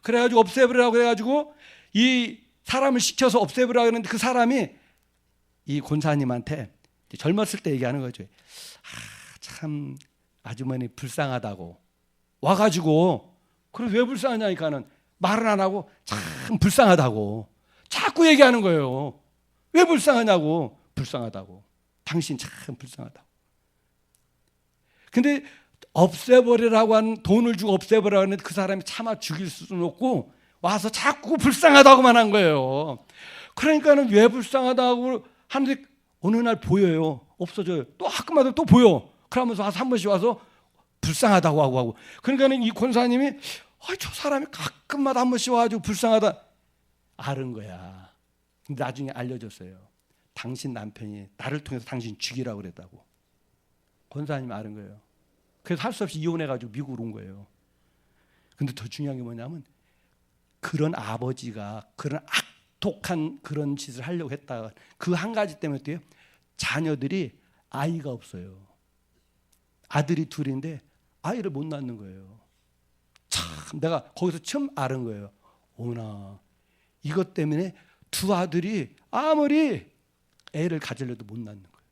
그래가지고 없애버리라고 그래가지고 이 사람을 시켜서 없애버리라고 했는데 그 사람이 이 권사님한테 젊었을 때 얘기하는 거죠. 참 아주머니 불쌍하다고 와가지고 그래 왜 불쌍하냐니까는 말은 안 하고 참 불쌍하다고 자꾸 얘기하는 거예요. 왜 불쌍하냐고. 불쌍하다고. 당신 참 불쌍하다고. 근데 없애버리라고 한 돈을 주고 없애버리라고 했는데 그 사람이 차마 죽일 수는 없고 와서 자꾸 불쌍하다고만 한 거예요. 그러니까는 왜 불쌍하다고 하는데 어느 날 보여요. 없어져요. 또 가끔마다 또 보여. 그러면서 와서 한 번씩 와서 불쌍하다고 하고. 그러니까는 이 권사님이 저 사람이 가끔마다 한 번씩 와가지고 불쌍하다. 아는 거야. 근데 나중에 알려줬어요. 당신 남편이 나를 통해서 당신 죽이라고 그랬다고. 권사님이 아는 거예요. 그래서 할 수 없이 이혼해가지고 미국으로 온 거예요. 근데 더 중요한 게 뭐냐면 그런 아버지가 그런 악독한 그런 짓을 하려고 했다가 그 한 가지 때문에 어때요? 자녀들이 아이가 없어요. 아들이 둘인데 아이를 못 낳는 거예요. 참 내가 거기서 처음 아는 거예요. 오나 이것 때문에 두 아들이 아무리 애를 가지려도 못 낳는 거예요.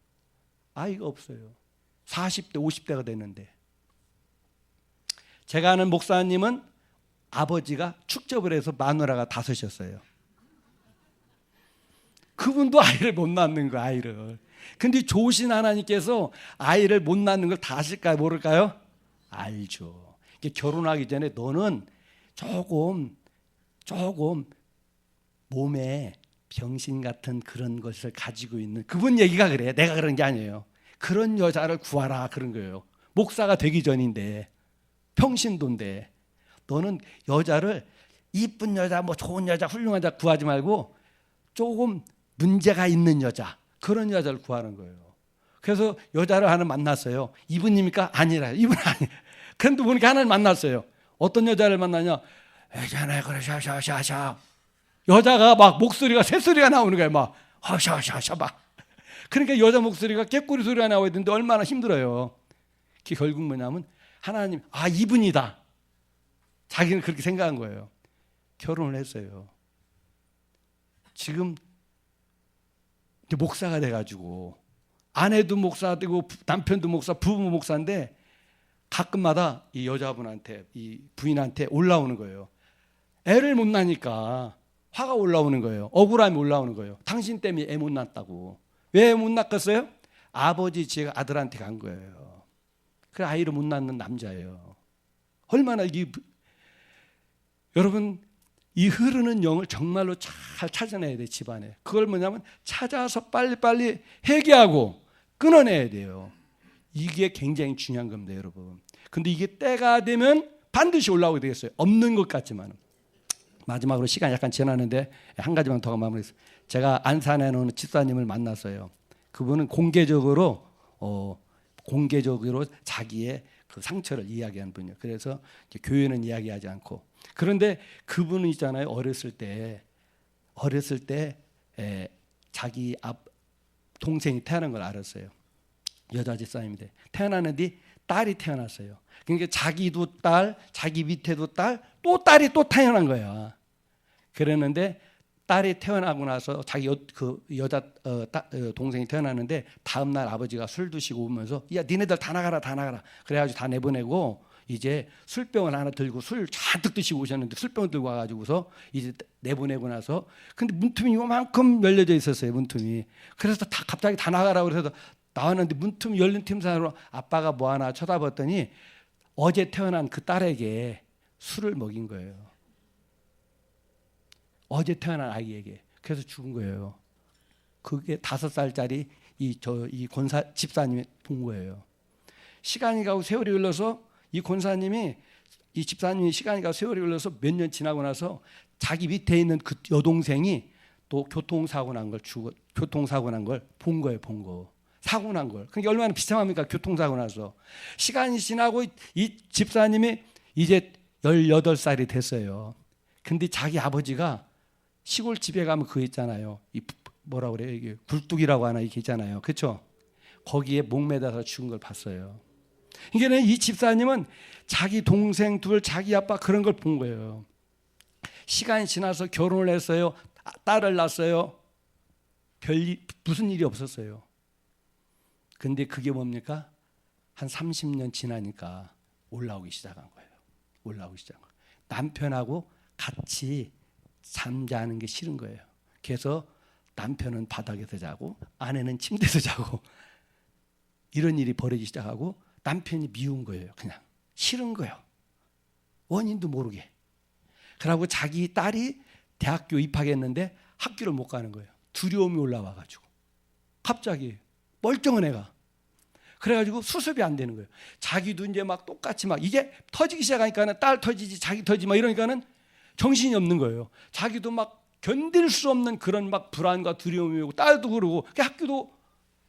아이가 없어요. 40대 50대가 됐는데. 제가 아는 목사님은 아버지가 축적을 해서 마누라가 5이었어요. 그분도 아이를 못 낳는 거예요. 아이를. 근데 좋으신 하나님께서 아이를 못 낳는 걸 다 아실까요? 모를까요? 알죠. 결혼하기 전에 너는 조금 몸에 병신 같은 그런 것을 가지고 있는, 그분 얘기가 그래요. 내가 그런 게 아니에요. 그런 여자를 구하라 그런 거예요. 목사가 되기 전인데, 평신도인데, 너는 여자를 이쁜 여자, 뭐 좋은 여자, 훌륭한 여자 구하지 말고 조금 문제가 있는 여자, 그런 여자를 구하는 거예요. 그래서 여자를 하나 만났어요. 이분입니까? 아니라. 이분 아니에요. 그런데 보니까 하나를 만났어요. 어떤 여자를 만나냐? 예전에 그래 샤샤샤샤. 여자가 막 목소리가 새소리가 나오는 거예요. 막 허샤샤샤 막. 그러니까 여자 목소리가 꾀꼬리 소리가 나와야 되는데 얼마나 힘들어요. 결국 뭐냐면 하나님, 아 이분이다. 자기는 그렇게 생각한 거예요. 결혼을 했어요. 지금 목사가 돼가지고 아내도 목사가 되고 남편도 목사, 부부 목사인데 가끔마다 이 여자분한테, 이 부인한테 올라오는 거예요. 애를 못 낳으니까 화가 올라오는 거예요. 억울함이 올라오는 거예요. 당신 때문에 애 못 낳았다고. 왜 못 낳겠어요? 아버지 지혜가 아들한테 간 거예요. 그 아이를 못 낳는 남자예요. 얼마나 여러분, 이 흐르는 영을 정말로 잘 찾아내야 돼, 집안에. 그걸 뭐냐면 찾아서 빨리빨리 회개하고 끊어내야 돼요. 이게 굉장히 중요한 겁니다, 여러분. 근데 이게 때가 되면 반드시 올라오게 되겠어요. 없는 것 같지만. 마지막으로 시간이 약간 지났는데 한 가지만 더 마무리했어요. 제가 안산에 있는 집사님을 만났어요. 그분은 공개적으로 자기의 그 상처를 이야기하는 분이에요. 그래서 교회는 이야기하지 않고. 그런데 그분은 있잖아요. 어렸을 때 자기 동생이 태어난 걸 알았어요. 여자 집사님인데 태어났는데 딸이 태어났어요. 그러니까 자기도 딸, 자기 밑에도 딸, 또 딸이 또 태어난 거야. 그랬는데 딸이 태어나고 나서 자기 여자 동생이 태어났는데 다음 날 아버지가 술 드시고 오면서 야 니네들 다 나가라 다 나가라. 그래가지고 다 내보내고 이제 술병을 하나 들고 술 잔뜩 드시고 오셨는데 술병 들고 와가지고서 이제 내보내고 나서 근데 문틈이 요만큼 열려져 있었어요. 문틈이. 그래서 다 갑자기 다 나가라고 그래서 나왔는데 문틈 열린 틈사이로 아빠가 뭐 하나 쳐다봤더니 어제 태어난 그 딸에게 술을 먹인 거예요. 어제 태어난 아이에게. 그래서 죽은 거예요. 그게 5살짜리 이 권사 집사님이 본 거예요. 시간이 가고 세월이 흘러서 이 권사님이 이 집사님이 시간이 가고 세월이 흘러서 몇 년 지나고 나서 자기 밑에 있는 그 여동생이 또 교통사고 난 걸 본 거예요. 본 거. 사고 난 걸. 그게 얼마나 비참합니까? 교통사고 나서. 시간이 지나고 이 집사님이 이제 18살이 됐어요. 근데 자기 아버지가 시골 집에 가면 그거 있잖아요. 이 뭐라 그래요? 이게 굴뚝이라고 하나 이게 있잖아요. 그렇죠? 거기에 목매다가 죽은 걸 봤어요. 그러니까 이 집사님은 자기 동생 둘, 자기 아빠 그런 걸 본 거예요. 시간이 지나서 결혼을 했어요. 딸을 낳았어요. 무슨 일이 없었어요. 근데 그게 뭡니까? 한 30년 지나니까 올라오기 시작한 거예요. 올라오기 시작한 거예요. 남편하고 같이 잠자는 게 싫은 거예요. 그래서 남편은 바닥에서 자고 아내는 침대에서 자고 이런 일이 벌어지기 시작하고 남편이 미운 거예요. 그냥 싫은 거예요. 원인도 모르게. 그러고 자기 딸이 대학교 입학했는데 학교를 못 가는 거예요. 두려움이 올라와가지고 갑자기 멀쩡한 애가. 그래가지고 수습이 안 되는 거예요. 자기도 이제 막 똑같이 막 이게 터지기 시작하니까는 딸 터지지 자기 터지지 막 이러니까는 정신이 없는 거예요. 자기도 막 견딜 수 없는 그런 막 불안과 두려움이 오고 딸도 그러고 학교도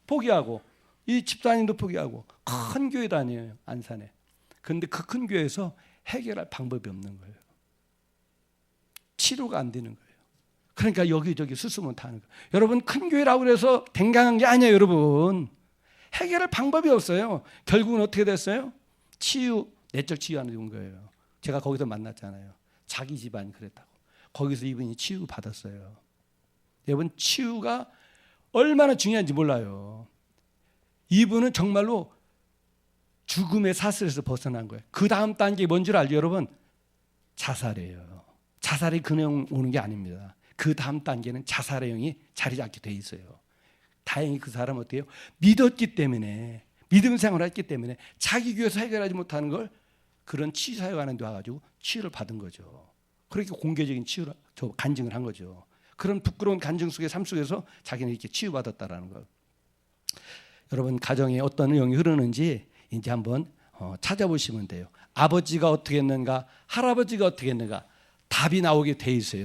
포기하고 이 집사님도 포기하고 큰 교회 다녀요. 안산에. 그런데 그 큰 교회에서 해결할 방법이 없는 거예요. 치료가 안 되는 거예요. 그러니까 여기저기 수습은 타는 거예요. 여러분 큰 교회라고 해서 댕강한 게 아니에요. 여러분. 해결할 방법이 없어요. 결국은 어떻게 됐어요? 내적 치유하는 거예요. 제가 거기서 만났잖아요. 자기 집안이 그랬다고. 거기서 이분이 치유 받았어요. 여러분 치유가 얼마나 중요한지 몰라요. 이분은 정말로 죽음의 사슬에서 벗어난 거예요. 그 다음 단계 뭔 줄 알죠, 여러분? 자살이에요. 자살이 그냥 오는 게 아닙니다. 그 다음 단계는 자살의 영이 자리 잡게 돼 있어요. 다행히 그 사람은 어때요? 믿었기 때문에, 믿음 생활을 했기 때문에 자기 교회에서 해결하지 못하는 걸 그런 치유사역하는 데 와가지고 치유를 받은 거죠. 그렇게 공개적인 치유를 간증을 한 거죠. 그런 부끄러운 간증 속의 삶 속에서 자기는 이렇게 치유받았다라는 걸. 여러분 가정에 어떤 영이 흐르는지 이제 한번 찾아보시면 돼요. 아버지가 어떻게 했는가, 할아버지가 어떻게 했는가 답이 나오게 돼 있어요.